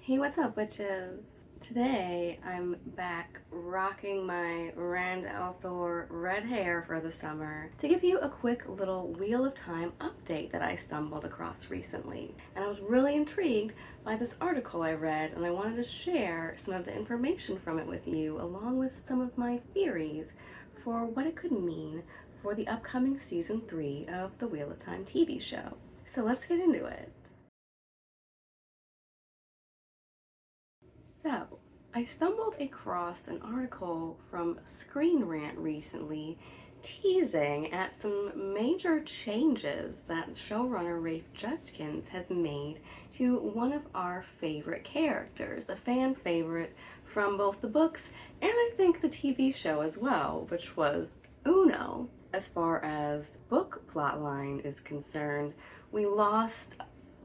Hey, what's up, witches? Today I'm back rocking my Rand al'Thor red hair for the summer to give you a quick little Wheel of Time update that I stumbled across recently. And I was really intrigued by this article I read, and I wanted to share some of the information from it with you, along with some of my theories for what it could mean for the upcoming season 3 of the Wheel of Time TV show. So let's get into it. So, I stumbled across an article from Screen Rant recently teasing at some major changes that showrunner Rafe Judkins has made to one of our favorite characters, a fan favorite from both the books and I think the TV show as well, which was Uno. As far as book plotline is concerned, we lost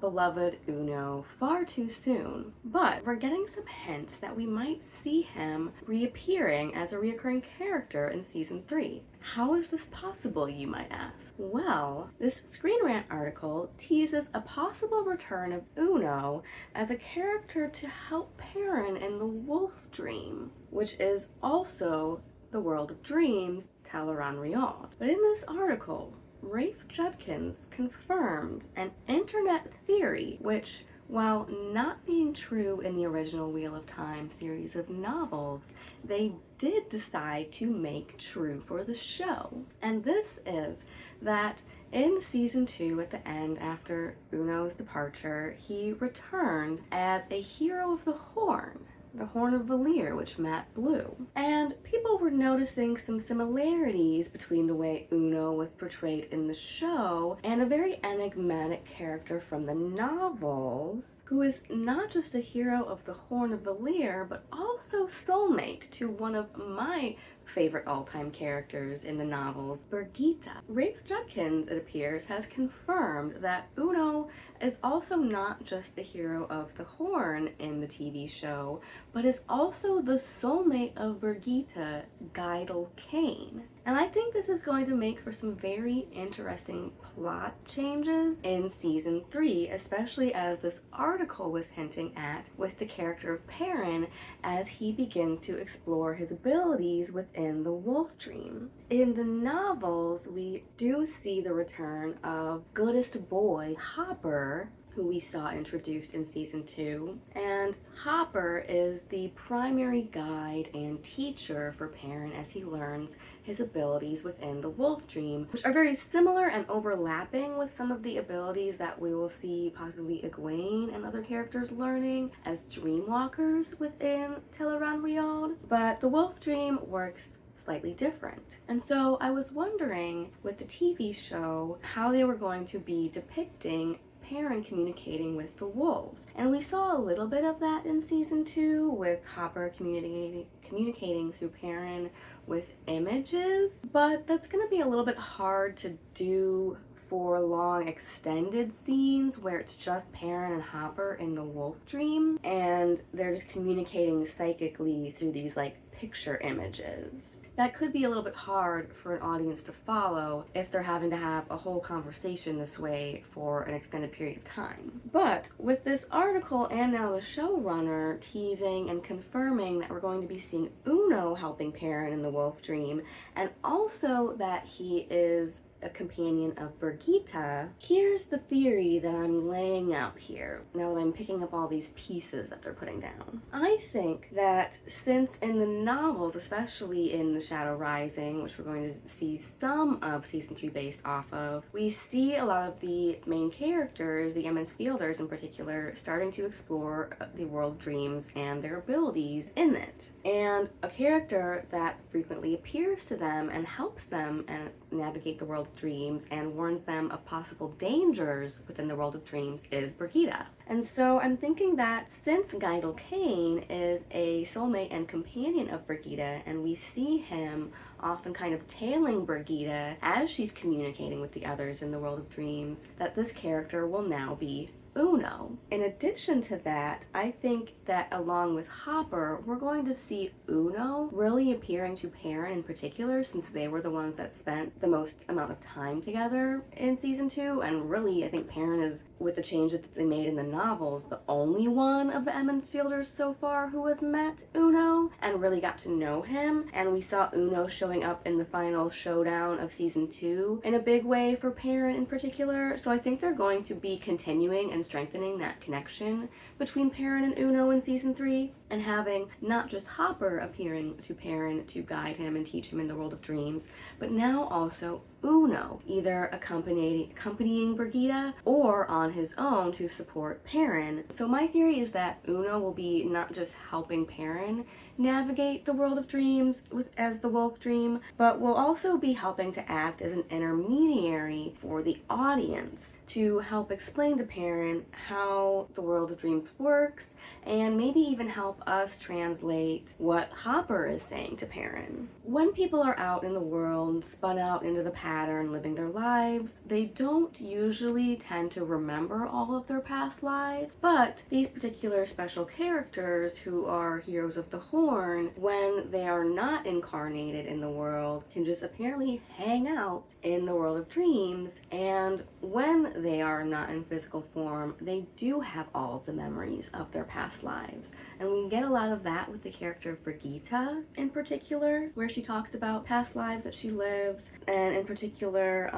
beloved Uno far too soon, but we're getting some hints that we might see him reappearing as a reoccurring character in season 3. How is this possible, you might ask? Well, this Screen Rant article teases a possible return of Uno as a character to help Perrin in the Wolf Dream, which is also the World of Dreams Tel'aran'rhiod. But in this article, Rafe Judkins confirmed an internet theory which, while not being true in the original Wheel of Time series of novels, they did decide to make true for the show. And this is that in season 2, at the end, after Uno's departure, he returned as a hero of the Horn, the Horn of Valere, which Matt blew. And people were noticing some similarities between the way Uno was portrayed in the show and a very enigmatic character from the novels, who is not just a hero of the Horn of Valere, but also soulmate to one of my favorite all-time characters in the novels, Birgitte. Rafe Judkins, it appears, has confirmed that Uno is also not just the hero of the Horn in the TV show, but is also the soulmate of Birgitte, Guidel Kane. And I think this is going to make for some very interesting plot changes in season 3, especially as this article was hinting at with the character of Perrin as he begins to explore his abilities within the Wolf Dream. In the novels, we do see the return of goodest boy Hopper, who we saw introduced in season 2, and Hopper is the primary guide and teacher for Perrin as he learns his abilities within the Wolf Dream, which are very similar and overlapping with some of the abilities that we will see possibly Egwene and other characters learning as Dreamwalkers within Tel'aran'rhiod, but the Wolf Dream works slightly different. And so I was wondering with the TV show how they were going to be depicting Perrin communicating with the wolves. And we saw a little bit of that in season 2 with Hopper communicating through Perrin with images, but that's going to be a little bit hard to do for long extended scenes where it's just Perrin and Hopper in the Wolf Dream and they're just communicating psychically through these like picture images. That could be a little bit hard for an audience to follow if they're having to have a whole conversation this way for an extended period of time. But with this article and now the showrunner teasing and confirming that we're going to be seeing Uno helping Perrin in the Wolf Dream, and also that he is a companion of Birgitte, here's the theory that I'm laying out here now that I'm picking up all these pieces that they're putting down. I think that since in the novels, especially in The Shadow Rising, which we're going to see some of season 3 based off of, we see a lot of the main characters, the Emond's Fielders in particular, starting to explore the world of dreams and their abilities in it. And a character that frequently appears to them and helps them and navigate the world of dreams and warns them of possible dangers within the world of dreams is Birgitte. And so I'm thinking that since Guidel Kane is a soulmate and companion of Birgitte, and we see him often kind of tailing Birgitte as she's communicating with the others in the world of dreams, that this character will now be Uno. In addition to that, I think that along with Hopper, we're going to see Uno really appearing to Perrin in particular, since they were the ones that spent the most amount of time together in season 2. And really, I think Perrin is, with the changes that they made in the novels, the only one of the Emmons Fielders so far who has met Uno and really got to know him. And we saw Uno showing up in the final showdown of season 2 in a big way for Perrin in particular. So I think they're going to be continuing and strengthening that connection between Perrin and Uno in season 3, and having not just Hopper appearing to Perrin to guide him and teach him in the world of dreams, but now also Uno, either accompanying Brigida or on his own to support Perrin. So my theory is that Uno will be not just helping Perrin navigate the world of dreams as the Wolf Dream, but will also be helping to act as an intermediary for the audience to help explain to Perrin how the world of dreams works, and maybe even help us translate what Hopper is saying to Perrin. When people are out in the world, spun out into the pattern, living their lives, they don't usually tend to remember all of their past lives, but these particular special characters who are heroes of the Horn, when they are not incarnated in the world, can just apparently hang out in the world of dreams, and when they are not in physical form, they do have all of the memories of their past lives. And we get a lot of that with the character of Brigida in particular, where she talks about past lives that she lives, and in particular,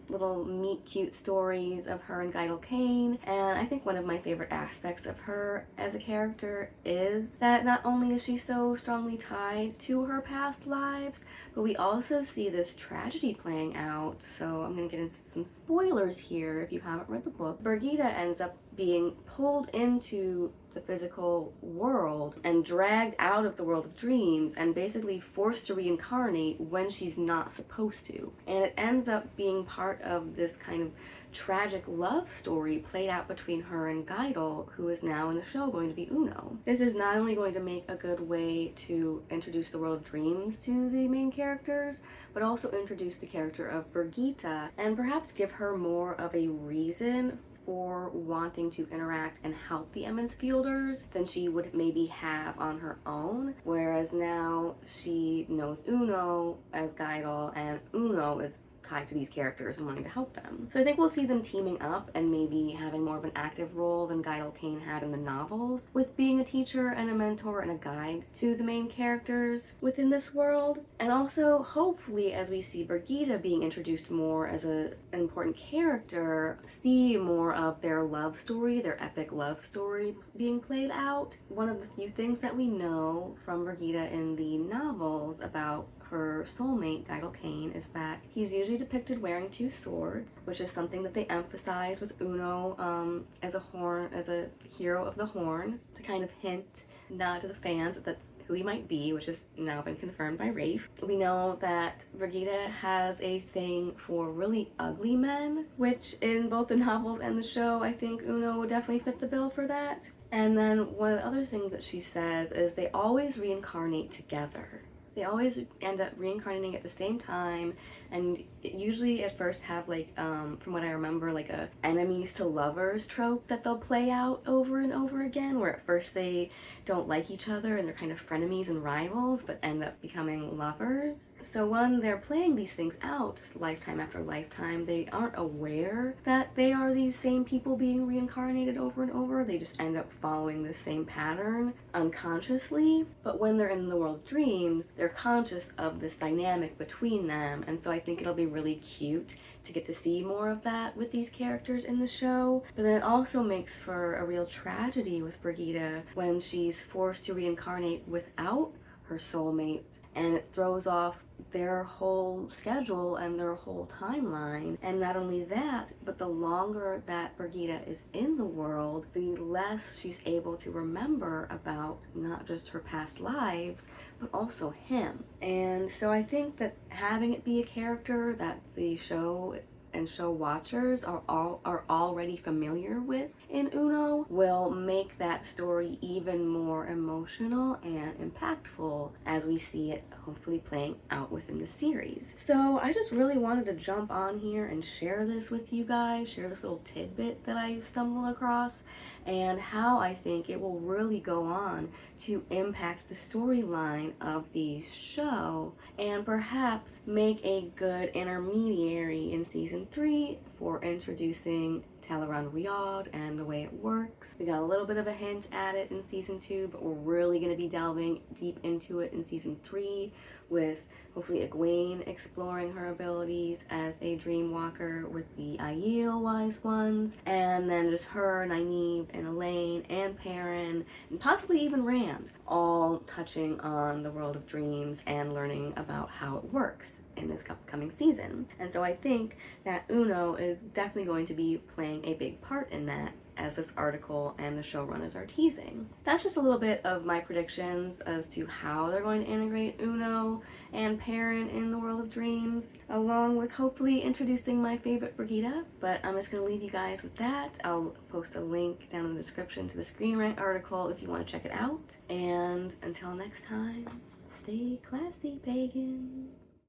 little meet-cute stories of her and Guidel Kane. And I think one of my favorite aspects of her as a character is that not only is she so strongly tied to her past lives, but we also see this tragedy playing out. So I'm going to get into some spoilers here if you haven't read the book. Brigida ends up being pulled into the physical world and dragged out of the world of dreams and basically forced to reincarnate when she's not supposed to. And it ends up being part of this kind of tragic love story played out between her and Guidel, who is now in the show going to be Uno. This is not only going to make a good way to introduce the world of dreams to the main characters, but also introduce the character of Brigida and perhaps give her more of a reason for wanting to interact and help the Emmons Fielders than she would maybe have on her own, whereas now she knows Uno as Guidel, and Uno is tied to these characters and wanting to help them. So I think we'll see them teaming up and maybe having more of an active role than Guidel Kane had in the novels, with being a teacher and a mentor and a guide to the main characters within this world. And also, hopefully, as we see Brigida being introduced more as an important character, see more of their love story, their epic love story being played out. One of the few things that we know from Brigida in the novels about her soulmate, Guidel Kane, is that he's usually depicted wearing 2 swords, which is something that they emphasize with Uno as a hero of the Horn, to kind of hint, nod to the fans that that's who he might be, which has now been confirmed by Rafe. We know that Brigida has a thing for really ugly men, which in both the novels and the show, I think Uno would definitely fit the bill for that. And then one of the other things that she says is they always reincarnate together. They always end up reincarnating at the same time, and usually at first have from what I remember, like a enemies to lovers trope that they'll play out over and over again, where at first they don't like each other and they're kind of frenemies and rivals, but end up becoming lovers. So when they're playing these things out, lifetime after lifetime, they aren't aware that they are these same people being reincarnated over and over. They just end up following the same pattern unconsciously. But when they're in the world of dreams, they're conscious of this dynamic between them, and so I think it'll be really cute to get to see more of that with these characters in the show. But then it also makes for a real tragedy with Brigida when she's forced to reincarnate without her soulmate, and it throws off their whole schedule and their whole timeline. And not only that, but the longer that Brigida is in the world, the less she's able to remember about not just her past lives, but also him. And so I think that having it be a character that the show and show watchers are already familiar with in Uno will make that story even more emotional and impactful as we see it hopefully playing out within the series. So I just really wanted to jump on here and share this with you guys, share this little tidbit that I stumbled across, and how I think it will really go on to impact the storyline of the show and perhaps make a good intermediary in season 3 for introducing Teleron Riyadh and the way it works. We got a little bit of a hint at it in season 2, but we're really going to be delving deep into it in season 3 with hopefully Egwene exploring her abilities as a dream walker with the Aiel Wise Ones, and then just her, Nynaeve, and Elaine, and Perrin, and possibly even Rand, all touching on the world of dreams and learning about how it works in this upcoming season. And so I think that Uno is definitely going to be playing a big part in that, as this article and the showrunners are teasing. That's just a little bit of my predictions as to how they're going to integrate Uno and Perrin in the world of dreams, along with hopefully introducing my favorite Brigida. But I'm just going to leave you guys with that. I'll post a link down in the description to the Screen Rant article if you want to check it out. And until next time, stay classy, pagans.